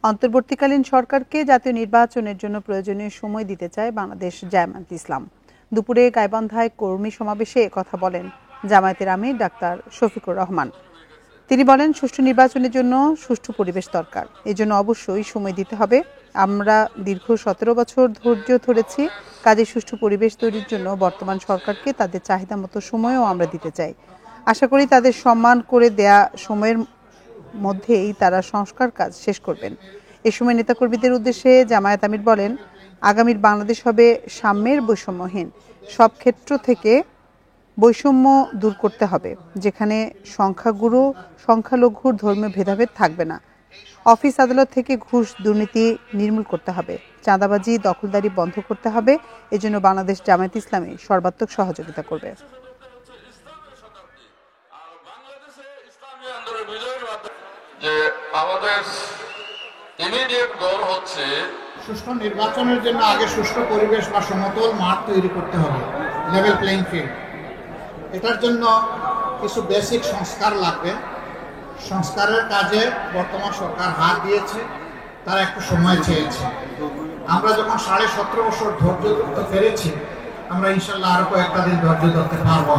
অন্তর্বর্তীকালীন সরকারকে জাতীয় নির্বাচনের জন্য প্রয়োজনীয় সময় দিতে চায় বাংলাদেশ জামায়াতে ইসলাম। দুপুরে গাইবান্ধায় কর্মী সমাবেশে একথা বলেন জামায়াতের আমির ডাক্তার শফিকুর রহমান। তিনি বলেন, সুষ্ঠু নির্বাচনের জন্য সুষ্ঠু পরিবেশ দরকার, এজন্য অবশ্যই সময় দিতে হবে। আমরা দীর্ঘ 17 বছর ধৈর্য ধরেছি, কাজে সুষ্ঠু পরিবেশ তৈরির জন্য বর্তমান সরকারকে তাদের চাহিদা মতো সময়ও আমরা দিতে চাই। আশা করি তাদের সম্মান করে দেয়া সময়ের মধ্যেই তারা সংস্কার কাজ শেষ করবেন। এ সময় নেতাকর্মীদের উদ্দেশ্যে জামায়াত আমির বলেন, আগামীর বাংলাদেশ হবে সাম্যের, বৈষম্যহীন। সব ক্ষেত্র থেকে বৈষম্য দূর করতে হবে, যেখানে সংখ্যাগুরু সংখ্যালঘুর ধর্মীয় ভেদাভেদ থাকবে না। অফিস আদালত থেকে ঘুষ দুর্নীতি নির্মূল করতে হবে, চাঁদাবাজি দখলদারি বন্ধ করতে হবে। এজন্য বাংলাদেশ জামায়াত ইসলামী সর্বাত্মক সহযোগিতা করবে। যে আমাদের ইমিডিয়েট গোল হচ্ছে সুষ্ঠু নির্বাচনের জন্য আগে সুষ্ঠু পরিবেশ বা সমতল মাঠ তৈরি করতে হবে, লেভেল প্লেইং ফিল্ড। এটার জন্য কিছু বেসিক সংস্কার লাগবে। সংস্কারের কাজে বর্তমান সরকার হাত দিয়েছে, তারা একটু সময় চেয়েছে। আমরা যখন 17.5 বছর ধৈর্য ধরতে পেরেছি, আমরা ইনশাল্লাহ আরো কয়েকটা দিন ধৈর্য ধরতে পারবো।